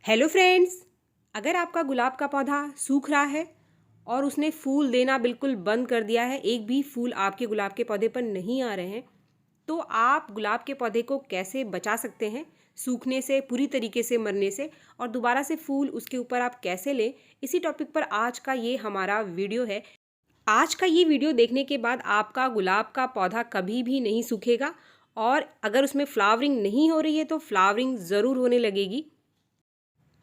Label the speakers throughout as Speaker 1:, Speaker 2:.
Speaker 1: Hello friends, अगर आपका गुलाब का पौधा सूख रहा है और उसने फूल देना बिल्कुल बंद कर दिया है, एक भी फूल आपके गुलाब के पौधे पर नहीं आ रहे हैं, तो आप गुलाब के पौधे को कैसे बचा सकते हैं सूखने से, पूरी तरीके से मरने से, और दोबारा से फूल उसके ऊपर आप कैसे लें, इसी टॉपिक पर आज का ये हमारा वीडियो है। आज का ये वीडियो देखने के बाद आपका गुलाब का पौधा कभी भी नहीं सूखेगा और अगर उसमें फ्लावरिंग नहीं हो रही है तो फ्लावरिंग ज़रूर होने लगेगी।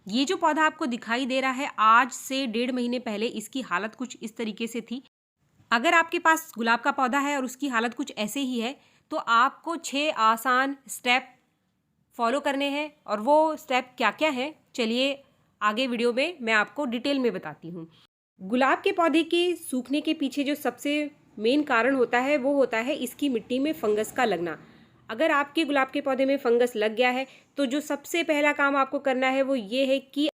Speaker 1: ये जो पौधा आपको दिखाई दे रहा है, आज से 1.5 महीने पहले इसकी हालत कुछ इस तरीके से थी। अगर आपके पास गुलाब का पौधा है और उसकी हालत कुछ ऐसे ही है, तो आपको 6 आसान स्टेप फॉलो करने हैं। और वो स्टेप क्या क्या है, चलिए आगे वीडियो में मैं आपको डिटेल में बताती हूँ। गुलाब के पौधे के सूखने के पीछे जो सबसे मेन कारण होता है वो होता है इसकी मिट्टी में फंगस का लगना। अगर आपके गुलाब के पौधे में फंगस लग गया है तो जो सबसे पहला काम आपको करना है वो ये है कि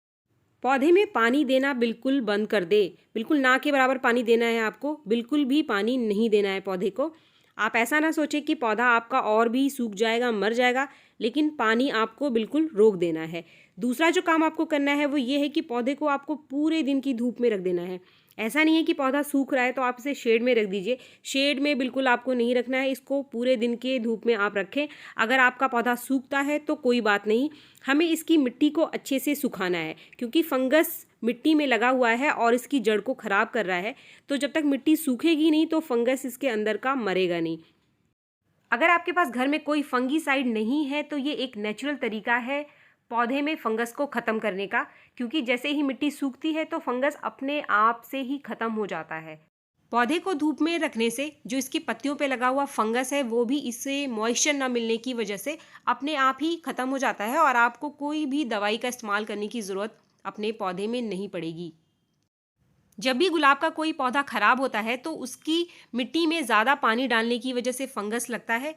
Speaker 1: पौधे में पानी देना बिल्कुल बंद कर दे। बिल्कुल ना के बराबर पानी देना है आपको, बिल्कुल भी पानी नहीं देना है पौधे को। आप ऐसा ना सोचें कि पौधा आपका और भी सूख जाएगा, मर जाएगा, लेकिन पानी आपको बिल्कुल रोक देना है। दूसरा जो काम आपको करना है वो ये है कि पौधे को आपको पूरे दिन की धूप में रख देना है। ऐसा नहीं है कि पौधा सूख रहा है तो आप इसे शेड में रख दीजिए, शेड में बिल्कुल आपको नहीं रखना है, इसको पूरे दिन के धूप में आप रखें। अगर आपका पौधा सूखता है तो कोई बात नहीं, हमें इसकी मिट्टी को अच्छे से सुखाना है, क्योंकि फंगस मिट्टी में लगा हुआ है और इसकी जड़ को ख़राब कर रहा है। तो जब तक मिट्टी सूखेगी नहीं तो फंगस इसके अंदर का मरेगा नहीं। अगर आपके पास घर में कोई फंगीसाइड नहीं है तो ये एक नेचुरल तरीका है पौधे में फंगस को ख़त्म करने का, क्योंकि जैसे ही मिट्टी सूखती है तो फंगस अपने आप से ही ख़त्म हो जाता है। पौधे को धूप में रखने से जो इसकी पत्तियों पे लगा हुआ फंगस है वो भी इससे मॉइस्चर न मिलने की वजह से अपने आप ही ख़त्म हो जाता है और आपको कोई भी दवाई का इस्तेमाल करने की ज़रूरत अपने पौधे में नहीं पड़ेगी। जब भी गुलाब का कोई पौधा खराब होता है तो उसकी मिट्टी में ज़्यादा पानी डालने की वजह से फंगस लगता है।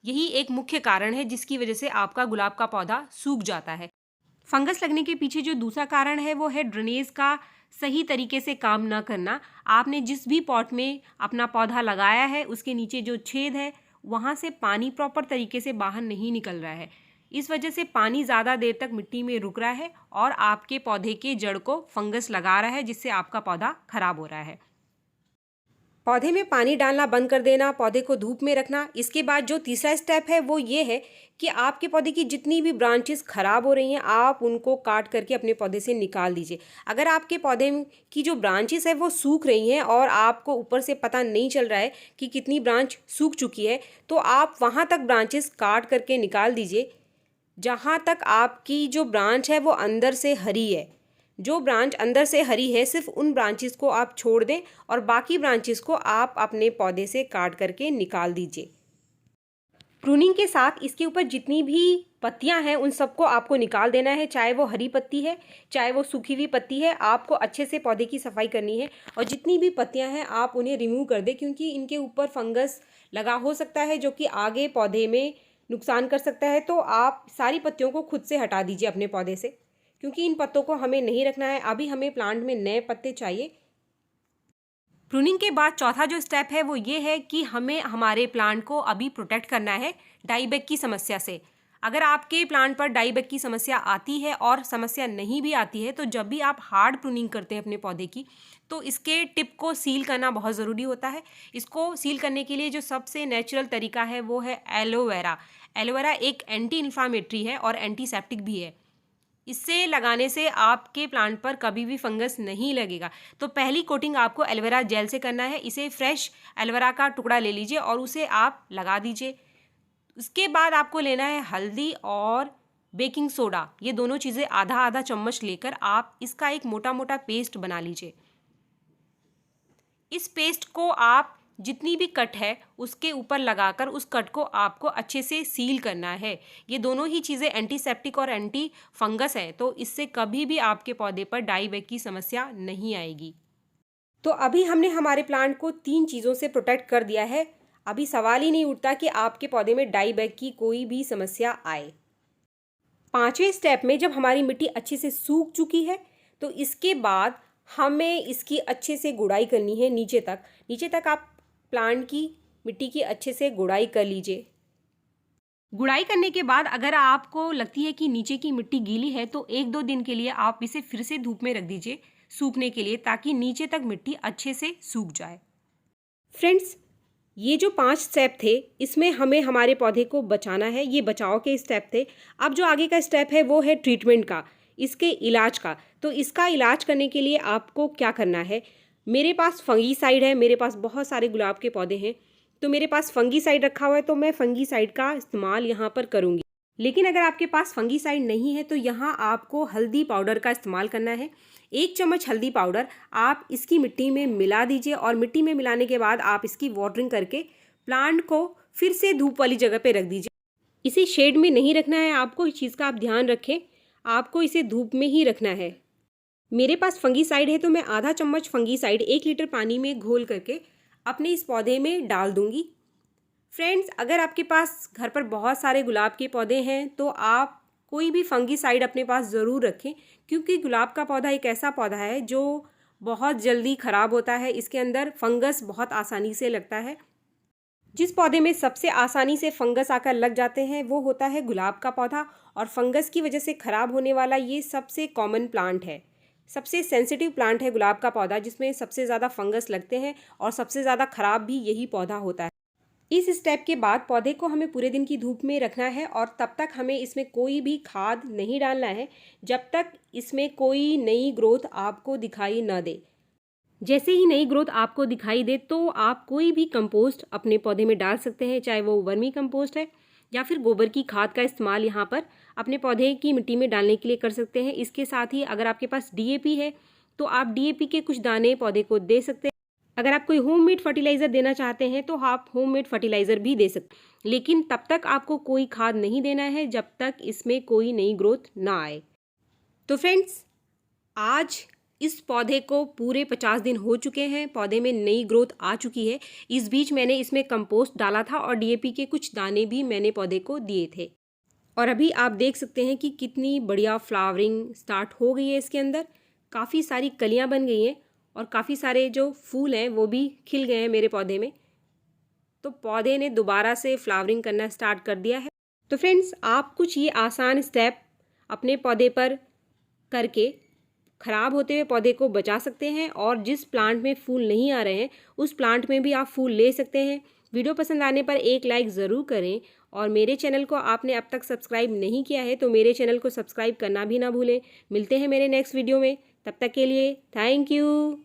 Speaker 1: यही एक मुख्य कारण है जिसकी वजह से आपका गुलाब का पौधा सूख जाता है। फंगस लगने के पीछे जो दूसरा कारण है वो है ड्रेनेज का सही तरीके से काम न करना। आपने जिस भी पॉट में अपना पौधा लगाया है उसके नीचे जो छेद है वहाँ से पानी प्रॉपर तरीके से बाहर नहीं निकल रहा है। इस वजह से पानी ज़्यादा देर तक मिट्टी में रुक रहा है और आपके पौधे के जड़ को फंगस लगा रहा है, जिससे आपका पौधा खराब हो रहा है। पौधे में पानी डालना बंद कर देना, पौधे को धूप में रखना। इसके बाद जो तीसरा स्टेप है वो ये है कि आपके पौधे की जितनी भी ब्रांचेस खराब हो रही हैं आप उनको काट करके अपने पौधे से निकाल दीजिए। अगर आपके पौधे की जो ब्रांचेस है वो सूख रही हैं और आपको ऊपर से पता नहीं चल रहा है कि कितनी ब्रांच सूख चुकी है, तो आप वहाँ तक ब्रांचेस काट करके निकाल दीजिए जहाँ तक आपकी जो ब्रांच है वो अंदर से हरी है। जो ब्रांच अंदर से हरी है सिर्फ उन ब्रांचेस को आप छोड़ दें और बाकी ब्रांचेस को आप अपने पौधे से काट करके निकाल दीजिए। प्रूनिंग के साथ इसके ऊपर जितनी भी पत्तियां हैं उन सबको आपको निकाल देना है, चाहे वो हरी पत्ती है चाहे वो सूखी हुई पत्ती है। आपको अच्छे से पौधे की सफाई करनी है और जितनी भी पत्तियां हैं आप उन्हें रिमूव कर दें, क्योंकि इनके ऊपर फंगस लगा हो सकता है जो कि आगे पौधे में नुकसान कर सकता है। तो आप सारी पत्तियों को खुद से हटा दीजिए अपने पौधे से, क्योंकि इन पत्तों को हमें नहीं रखना है। अभी हमें प्लांट में नए पत्ते चाहिए। प्रूनिंग के बाद चौथा जो स्टेप है वो ये है कि हमें हमारे प्लांट को अभी प्रोटेक्ट करना है डाईबैक की समस्या से। अगर आपके प्लांट पर डाईबैक की समस्या आती है और समस्या नहीं भी आती है, तो जब भी आप हार्ड प्रूनिंग करते हैं अपने पौधे की तो इसके टिप को सील करना बहुत ज़रूरी होता है। इसको सील करने के लिए जो सबसे नेचुरल तरीका है वो है एलोवेरा। एलोवेरा एक एंटी इन्फ्लामेटरी है और एंटीसेप्टिक भी है। इससे लगाने से आपके प्लांट पर कभी भी फंगस नहीं लगेगा। तो पहली कोटिंग आपको एलोवेरा जेल से करना है। इसे फ्रेश एलोवेरा का टुकड़ा ले लीजिए और उसे आप लगा दीजिए। उसके बाद आपको लेना है हल्दी और बेकिंग सोडा, ये दोनों चीज़ें आधा आधा चम्मच लेकर आप इसका एक मोटा मोटा पेस्ट बना लीजिए। इस पेस्ट को आप जितनी भी कट है उसके ऊपर लगाकर उस कट को आपको अच्छे से सील करना है। ये दोनों ही चीज़ें एंटीसेप्टिक और एंटी फंगस है, तो इससे कभी भी आपके पौधे पर डाईबैक की समस्या नहीं आएगी। तो अभी हमने हमारे प्लांट को 3 चीज़ों से प्रोटेक्ट कर दिया है। अभी सवाल ही नहीं उठता कि आपके पौधे में डाईबैक की कोई भी समस्या आए। 5वें स्टेप में जब हमारी मिट्टी अच्छे से सूख चुकी है तो इसके बाद हमें इसकी अच्छे से गुड़ाई करनी है नीचे तक आप प्लांट की मिट्टी की अच्छे से गुड़ाई कर लीजिए। गुड़ाई करने के बाद अगर आपको लगती है कि नीचे की मिट्टी गीली है तो 1-2 दिन के लिए आप इसे फिर से धूप में रख दीजिए सूखने के लिए, ताकि नीचे तक मिट्टी अच्छे से सूख जाए। फ्रेंड्स, ये जो 5 स्टेप थे इसमें हमें हमारे पौधे को बचाना है, ये बचाव के स्टेप थे। अब जो आगे का स्टेप है वो है ट्रीटमेंट का, इसके इलाज का। तो इसका इलाज करने के लिए आपको क्या करना है, मेरे पास फंगीसाइड है, मेरे पास बहुत सारे गुलाब के पौधे हैं तो मेरे पास फंगीसाइड रखा हुआ है, तो मैं फंगीसाइड का इस्तेमाल यहाँ पर करूँगी। लेकिन अगर आपके पास फंगीसाइड नहीं है तो यहाँ आपको हल्दी पाउडर का इस्तेमाल करना है। 1 चम्मच हल्दी पाउडर आप इसकी मिट्टी में मिला दीजिए और मिट्टी में मिलाने के बाद आप इसकी वाटरिंग करके प्लांट को फिर से धूप वाली जगह पे रख दीजिए। इसे शेड में नहीं रखना है आपको, इस चीज़ का आप ध्यान रखें, आपको इसे धूप में ही रखना है। मेरे पास फंगीसाइड है तो मैं आधा चम्मच फंगीसाइड 1 लीटर पानी में घोल करके अपने इस पौधे में डाल दूंगी। फ्रेंड्स, अगर आपके पास घर पर बहुत सारे गुलाब के पौधे हैं तो आप कोई भी फंगीसाइड अपने पास ज़रूर रखें, क्योंकि गुलाब का पौधा एक ऐसा पौधा है जो बहुत जल्दी ख़राब होता है, इसके अंदर फंगस बहुत आसानी से लगता है। जिस पौधे में सबसे आसानी से फंगस आकर लग जाते हैं वो होता है गुलाब का पौधा, और फंगस की वजह से ख़राब होने वाला ये सबसे कॉमन प्लांट है, सबसे सेंसिटिव प्लांट है गुलाब का पौधा, जिसमें सबसे ज़्यादा फंगस लगते हैं और सबसे ज़्यादा ख़राब भी यही पौधा होता है। इस स्टेप के बाद पौधे को हमें पूरे दिन की धूप में रखना है और तब तक हमें इसमें कोई भी खाद नहीं डालना है जब तक इसमें कोई नई ग्रोथ आपको दिखाई न दे। जैसे ही नई ग्रोथ आपको दिखाई दे तो आप कोई भी कंपोस्ट अपने पौधे में डाल सकते हैं, चाहे वो वर्मी कंपोस्ट है या फिर गोबर की खाद का इस्तेमाल यहाँ पर अपने पौधे की मिट्टी में डालने के लिए कर सकते हैं। इसके साथ ही अगर आपके पास डीएपी है तो आप डीएपी के कुछ दाने पौधे को दे सकते हैं। अगर आप कोई होममेड फर्टिलाइज़र देना चाहते हैं तो आप होममेड फर्टिलाइज़र भी दे सकते हैं, लेकिन तब तक आपको कोई खाद नहीं देना है जब तक इसमें कोई नई ग्रोथ ना आए। तो फ्रेंड्स, आज इस पौधे को पूरे 50 दिन हो चुके हैं, पौधे में नई ग्रोथ आ चुकी है। इस बीच मैंने इसमें कंपोस्ट डाला था और डीएपी के कुछ दाने भी मैंने पौधे को दिए थे, और अभी आप देख सकते हैं कि कितनी बढ़िया फ्लावरिंग स्टार्ट हो गई है। इसके अंदर काफ़ी सारी कलियां बन गई हैं और काफ़ी सारे जो फूल हैं वो भी खिल गए हैं मेरे पौधे में। तो पौधे ने दोबारा से फ्लावरिंग करना स्टार्ट कर दिया है। तो फ्रेंड्स, आप कुछ ये आसान स्टेप अपने पौधे पर करके ख़राब होते हुए पौधे को बचा सकते हैं, और जिस प्लांट में फूल नहीं आ रहे हैं उस प्लांट में भी आप फूल ले सकते हैं। वीडियो पसंद आने पर एक लाइक ज़रूर करें, और मेरे चैनल को आपने अब तक सब्सक्राइब नहीं किया है तो मेरे चैनल को सब्सक्राइब करना भी ना भूलें। मिलते हैं मेरे नेक्स्ट वीडियो में, तब तक के लिए थैंक यू।